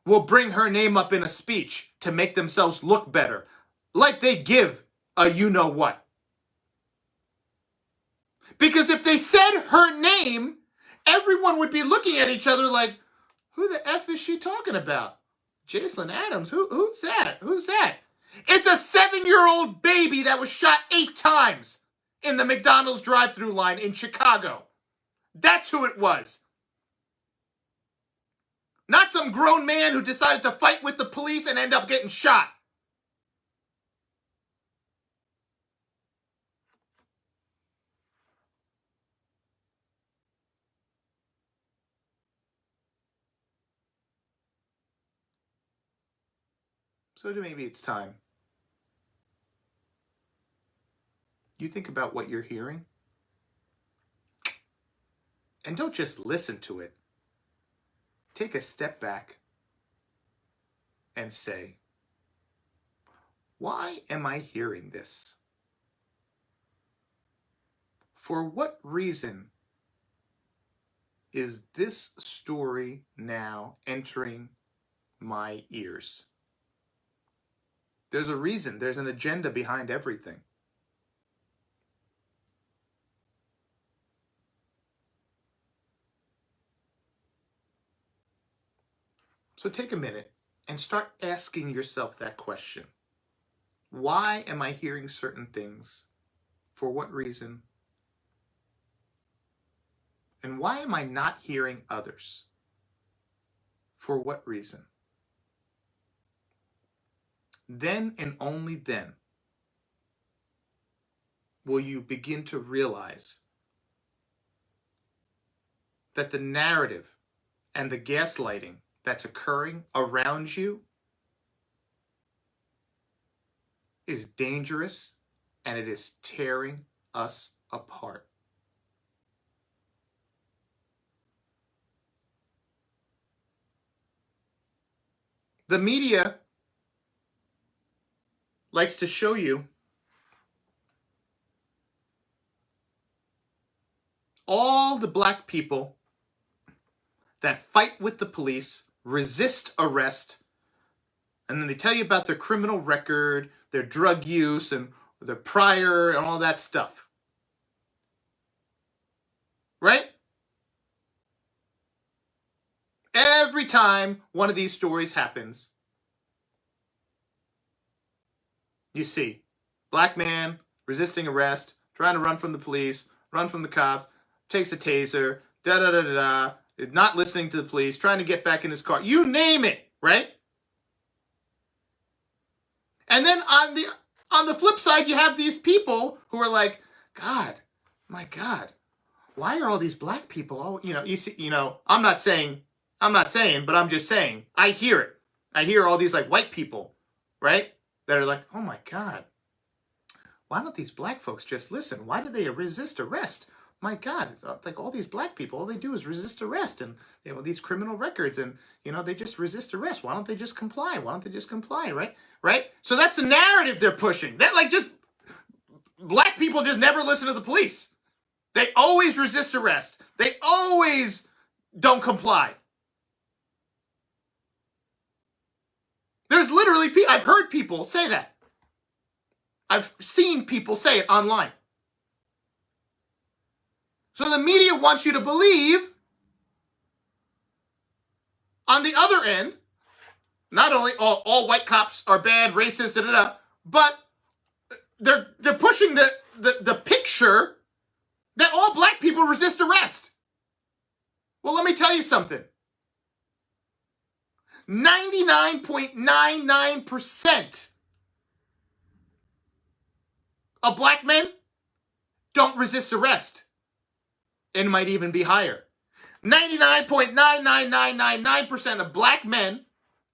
S1: will bring her name up in a speech to make themselves look better, like they give a you-know-what. Because if they said her name, everyone would be looking at each other like, who the F is she talking about? Jacelyn Adams? Who's that? Who's that? It's a 7-year-old baby that was shot 8 times in the McDonald's drive-thru line in Chicago. That's who it was. Not some grown man who decided to fight with the police and end up getting shot. So maybe it's time. You think about what you're hearing. And don't just listen to it. Take a step back and say, why am I hearing this? For what reason is this story now entering my ears? There's a reason. There's an agenda behind everything. So take a minute and start asking yourself that question. Why am I hearing certain things? For what reason? And why am I not hearing others? For what reason? Then and only then will you begin to realize that the narrative and the gaslighting that's occurring around you is dangerous, and it is tearing us apart. The media likes to show you all the black people that fight with the police, resist arrest, and then they tell you about their criminal record, their drug use, and their prior, and all that stuff. Right? Every time one of these stories happens, you see black man resisting arrest, trying to run from the police, run from the cops, takes a taser, da-da-da-da-da, not listening to the police, trying to get back in his car. You name it, right? And then on the flip side, you have these people who are like, God, my God, why are all these black people all, you see, I'm not saying, but I'm just saying, I hear it. I hear all these like white people, right? That are like, oh my God, why don't these black folks just listen? Why do they resist arrest? My God, it's like all these black people, all they do is resist arrest, and these criminal records, and they just resist arrest. Why don't they just comply? Why don't they just comply? Right? So that's the narrative they're pushing. That like just black people just never listen to the police. They always resist arrest. They always don't comply. There's literally I've heard people say that. I've seen people say it online. So the media wants you to believe, on the other end, not only all white cops are bad, racist, but they're pushing the picture that all black people resist arrest. Well, let me tell you something. 99.99% of black men don't resist arrest. It might even be higher. 99.99999% of black men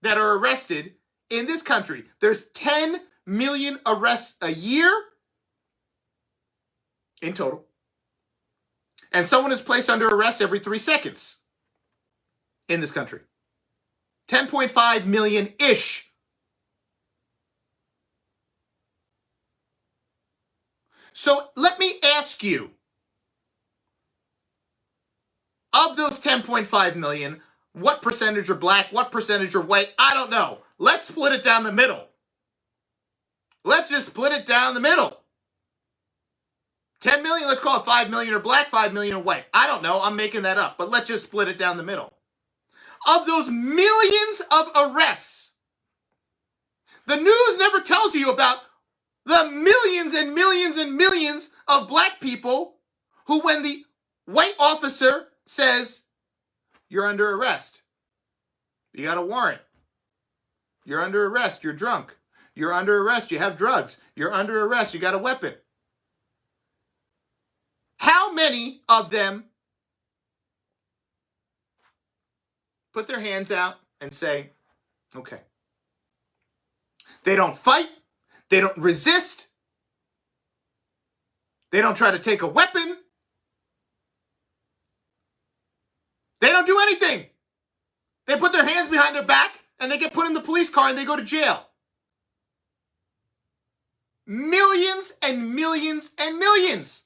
S1: that are arrested in this country. There's 10 million arrests a year in total. And someone is placed under arrest every 3 seconds in this country. 10.5 million-ish. So let me ask you, of those 10.5 million, what percentage are black? What percentage are white? I don't know. Let's split it down the middle. Let's just split it down the middle. 10 million, let's call it 5 million are black, 5 million are white. I don't know. I'm making that up. But let's just split it down the middle. Of those millions of arrests, the news never tells you about the millions and millions and millions of black people who, when the white officer says, you're under arrest, you got a warrant, you're under arrest, you're drunk, you're under arrest, you have drugs, you're under arrest, you got a weapon. How many of them put their hands out and say, okay? They don't fight, they don't resist, they don't try to take a weapon, they don't do anything. They put their hands behind their back and they get put in the police car and they go to jail. Millions and millions and millions.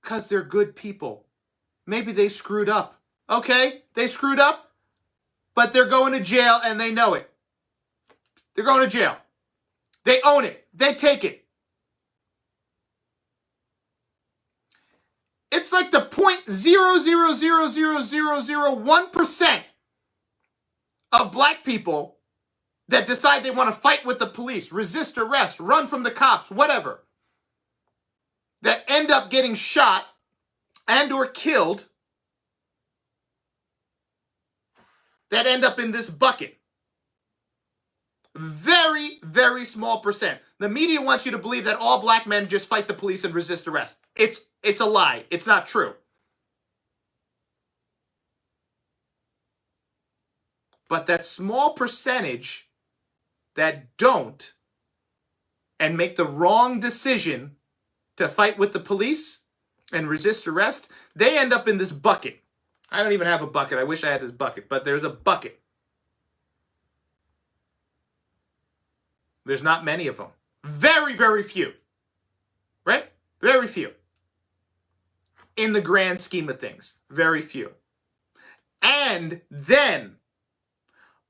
S1: Because they're good people. Maybe they screwed up. Okay, they screwed up, but they're going to jail and they know it. They're going to jail. They own it. They take it. It's like the 0.0000001% of black people that decide they want to fight with the police, resist arrest, run from the cops, whatever, that end up getting shot and or killed, that end up in this bucket. Very, very small percent. The media wants you to believe that all black men just fight the police and resist arrest. It's a lie. It's not true. But that small percentage that don't and make the wrong decision to fight with the police and resist arrest, they end up in this bucket. I don't even have a bucket. I wish I had this bucket, but there's a bucket. There's not many of them. Very, very few. Right? Very few. In the grand scheme of things. Very few. And then,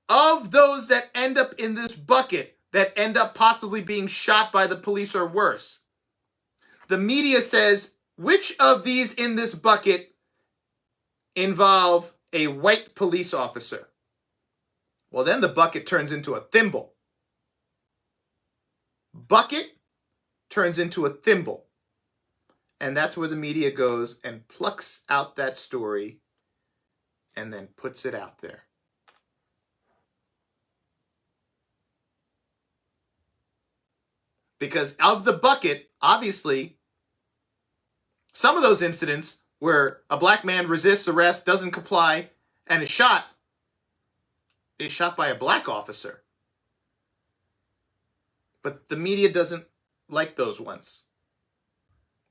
S1: of those that end up in this bucket, that end up possibly being shot by the police or worse, the media says, which of these in this bucket involve a white police officer? Well, then the bucket turns into a thimble. Bucket turns into a thimble. And that's where the media goes and plucks out that story and then puts it out there. Because of the bucket, obviously, some of those incidents where a black man resists arrest, doesn't comply, and is shot by a black officer. But the media doesn't like those ones.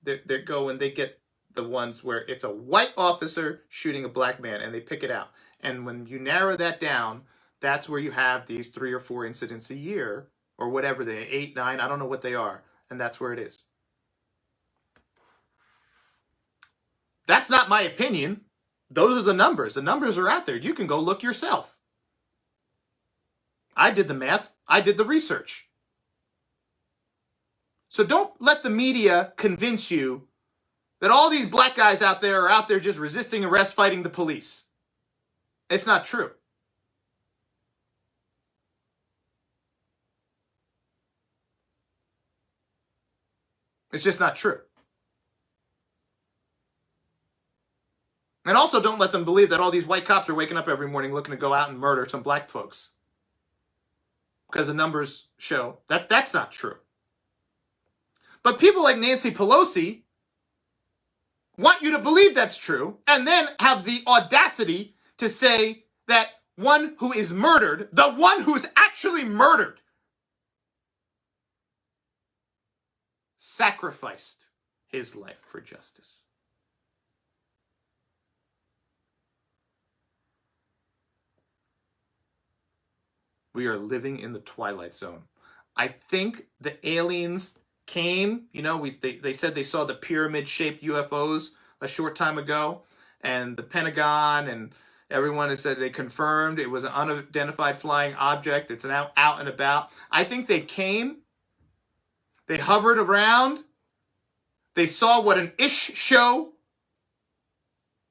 S1: They go and they get the ones where it's a white officer shooting a black man, and they pick it out. And when you narrow that down, that's where you have these 3 or 4 incidents a year, or whatever they 8, 9, I don't know what they are, and that's where it is. That's not my opinion. Those are the numbers. The numbers are out there. You can go look yourself. I did the math. I did the research. So don't let the media convince you that all these black guys out there are out there just resisting arrest, fighting the police. It's not true. It's just not true. And also don't let them believe that all these white cops are waking up every morning looking to go out and murder some black folks. Because the numbers show that that's not true. But people like Nancy Pelosi want you to believe that's true and then have the audacity to say that one who is murdered, the one who's actually murdered, sacrificed his life for justice. We are living in the twilight zone. I think the aliens came, they said they saw the pyramid-shaped UFOs a short time ago, and the Pentagon and everyone has said they confirmed it was an unidentified flying object. It's now out and about. I think they came, they hovered around, they saw what an ish show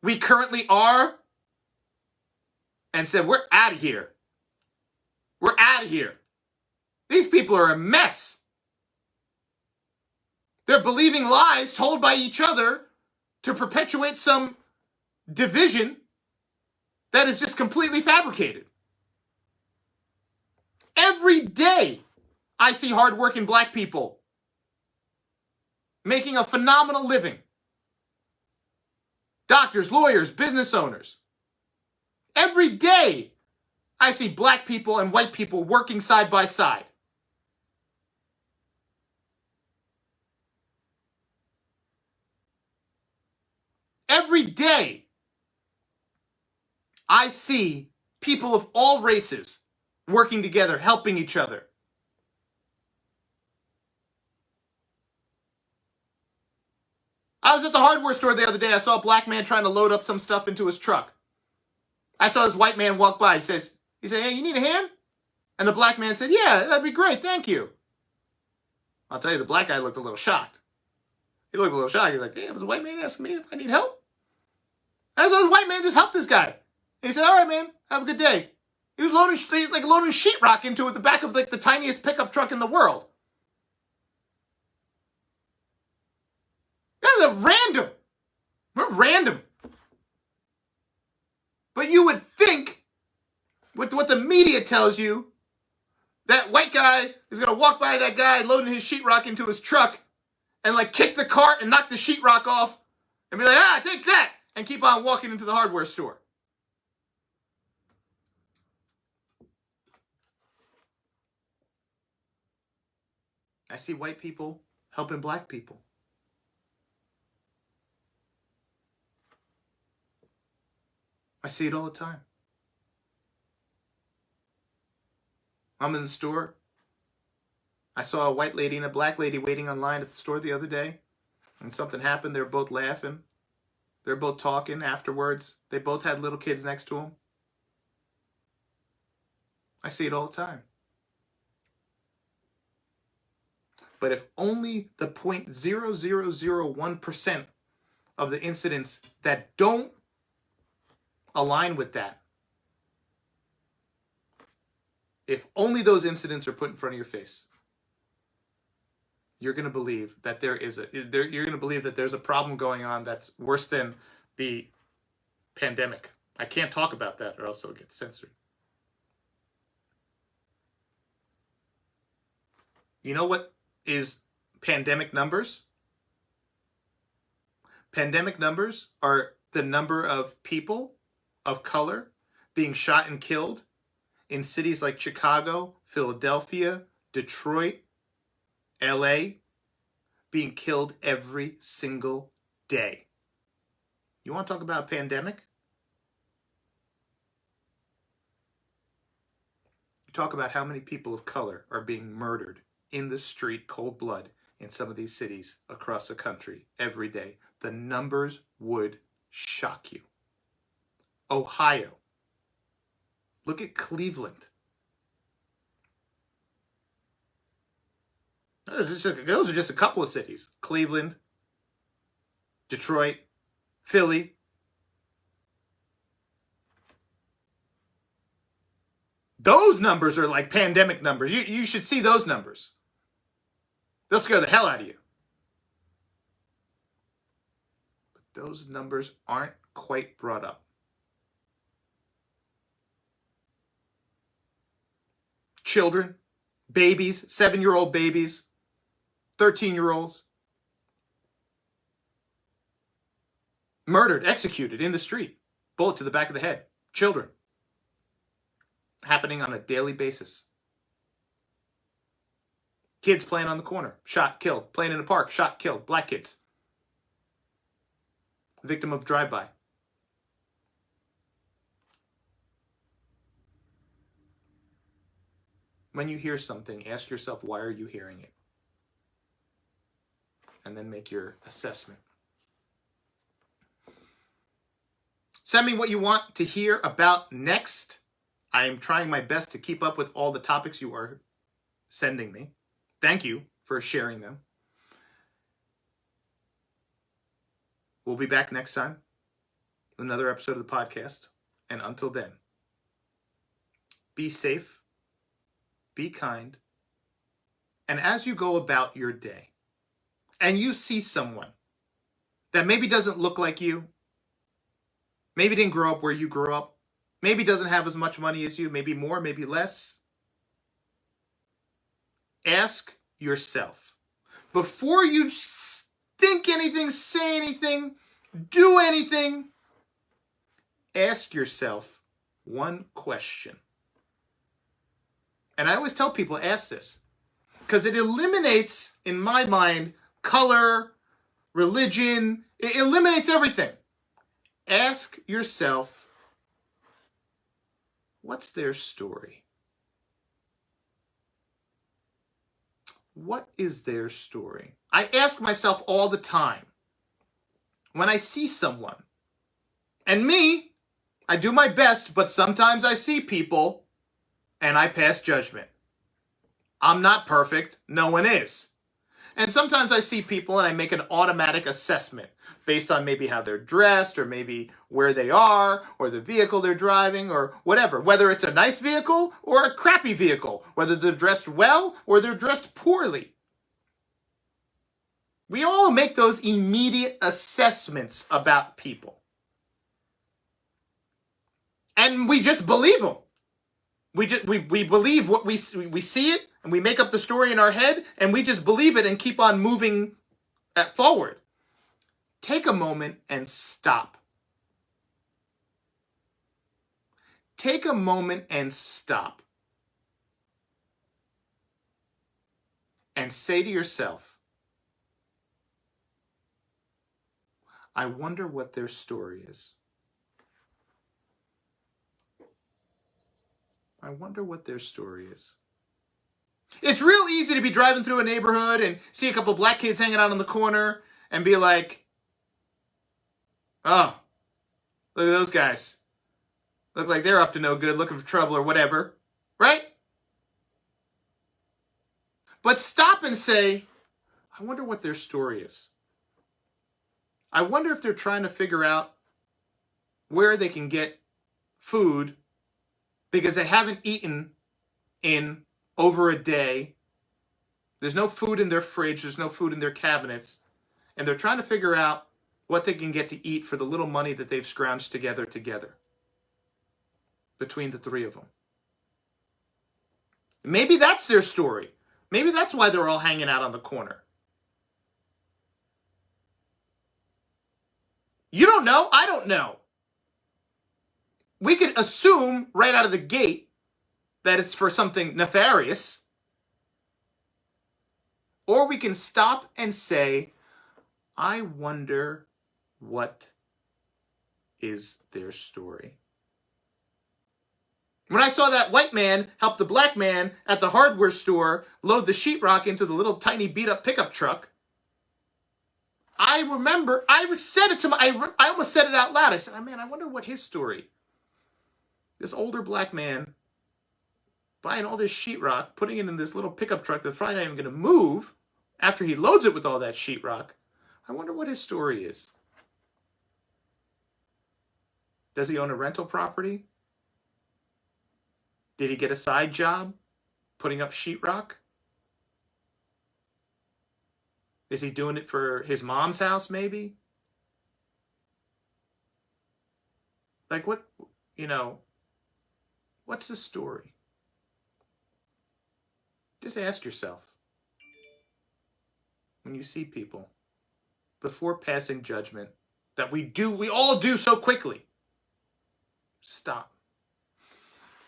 S1: we currently are, and said, we're out of here. We're out of here. These people are a mess. They're believing lies told by each other to perpetuate some division that is just completely fabricated. Every day, I see hardworking black people making a phenomenal living. Doctors, lawyers, business owners. Every day, I see black people and white people working side by side. Every day, I see people of all races working together, helping each other. I was at the hardware store the other day. I saw a black man trying to load up some stuff into his truck. I saw this white man walk by. He said, hey, you need a hand? And the black man said, yeah, that'd be great. Thank you. I'll tell you, the black guy looked a little shocked. He looked a little shocked. He's like, damn, was a white man asking me if I need help? And I saw this white man just help this guy. And he said, all right, man, have a good day. He was loading sheetrock into it, the back of the tiniest pickup truck in the world. That was random. We're random. But you would think, with what the media tells you, that white guy is going to walk by that guy loading his sheetrock into his truck and like kick the cart and knock the sheetrock off and be like, ah, take that, and keep on walking into the hardware store. I see white people helping black people. I see it all the time. I'm in the store. I saw a white lady and a black lady waiting online at the store the other day, and something happened. They were both laughing. They were both talking afterwards. They both had little kids next to them. I see it all the time. But if only the 0.0001% of the incidents that don't align with that, if only those incidents are put in front of your face, you're going to believe that there's a problem going on that's worse than the pandemic. I can't talk about that or else it'll get censored. You know what is pandemic numbers? Pandemic numbers are the number of people of color being shot and killed in cities like Chicago, Philadelphia, Detroit, LA, being killed every single day. You want to talk about a pandemic? You talk about how many people of color are being murdered in the street, cold blood, in some of these cities across the country every day. The numbers would shock you. Ohio. Look at Cleveland. Those are just a couple of cities. Cleveland, Detroit, Philly. Those numbers are like pandemic numbers. You should see those numbers. They'll scare the hell out of you. But those numbers aren't quite brought up. Children, babies, 7-year-old babies, 13-year-olds, murdered, executed in the street, bullet to the back of the head. Children. Happening on a daily basis. Kids playing on the corner, shot, killed. Playing in a park, shot, killed. Black kids. Victim of drive-by. When you hear something, ask yourself, why are you hearing it? And then make your assessment. Send me what you want to hear about next. I am trying my best to keep up with all the topics you are sending me. Thank you for sharing them. We'll be back next time with another episode of the podcast. And until then, be safe, be kind, and as you go about your day and you see someone that maybe doesn't look like you, maybe didn't grow up where you grew up, maybe doesn't have as much money as you, maybe more, maybe less, ask yourself, before you think anything, say anything, do anything, ask yourself one question. And I always tell people, ask this, because it eliminates, in my mind, color, religion. It eliminates everything. Ask yourself, what's their story? What is their story? I ask myself all the time when I see someone. And me, I do my best, but sometimes I see people and I pass judgment. I'm not perfect. No one is. And sometimes I see people and I make an automatic assessment based on maybe how they're dressed or maybe where they are or the vehicle they're driving or whatever. Whether it's a nice vehicle or a crappy vehicle. Whether they're dressed well or they're dressed poorly. We all make those immediate assessments about people. And we just believe them. We believe what we see it, and we make up the story in our head, and we just believe it and keep on moving forward. Take a moment and stop. Take a moment and stop. And say to yourself, I wonder what their story is. I wonder what their story is. It's real easy to be driving through a neighborhood and see a couple black kids hanging out on the corner and be like, oh, look at those guys. Look like they're up to no good, looking for trouble or whatever, right? But stop and say, I wonder what their story is. I wonder if they're trying to figure out where they can get food because they haven't eaten in over a day. There's no food in their fridge. There's no food in their cabinets. And they're trying to figure out what they can get to eat for the little money that they've scrounged together between the three of them. Maybe that's their story. Maybe that's why they're all hanging out on the corner. You don't know. I don't know. We could assume right out of the gate that it's for something nefarious. Or we can stop and say, I wonder what is their story. When I saw that white man help the black man at the hardware store load the sheetrock into the little tiny beat-up pickup truck, I remember, I said it to I almost said it out loud. I said, man, I wonder what his story. This older black man buying all this sheetrock, putting it in this little pickup truck that's probably not even going to move after he loads it with all that sheetrock. I wonder what his story is. Does he own a rental property? Did he get a side job putting up sheetrock? Is he doing it for his mom's house, maybe? Like, what, what's the story? Just ask yourself, when you see people, before passing judgment, that we all do so quickly, stop.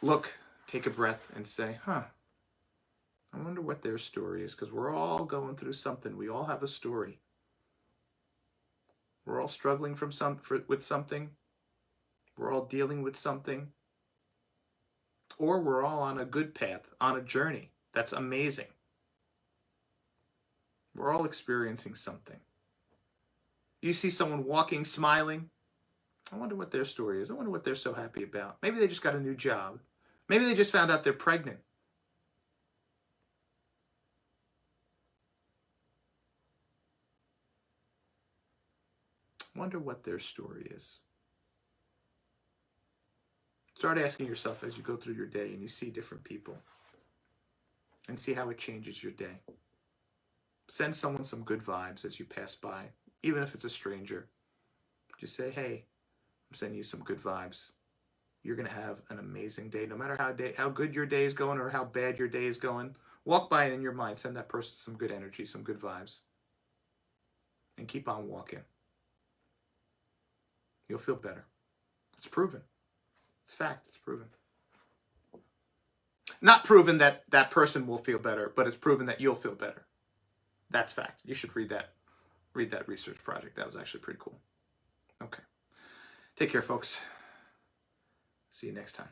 S1: Look, take a breath and say, I wonder what their story is, because we're all going through something. We all have a story. We're all struggling with something. We're all dealing with something. Or we're all on a good path, on a journey that's amazing. We're all experiencing something. You see someone walking, smiling. I wonder what their story is. I wonder what they're so happy about. Maybe they just got a new job. Maybe they just found out they're pregnant. Wonder what their story is. Start asking yourself as you go through your day and you see different people, and see how it changes your day. Send someone some good vibes as you pass by, even if it's a stranger. Just say, hey, I'm sending you some good vibes. You're going to have an amazing day. No matter how good your day is going or how bad your day is going, walk by it in your mind. Send that person some good energy, some good vibes. And keep on walking. You'll feel better. It's proven. It's fact. It's proven. Not proven that that person will feel better, but it's proven that you'll feel better. That's fact. You should read that research project. That was actually pretty cool. Okay. Take care, folks. See you next time.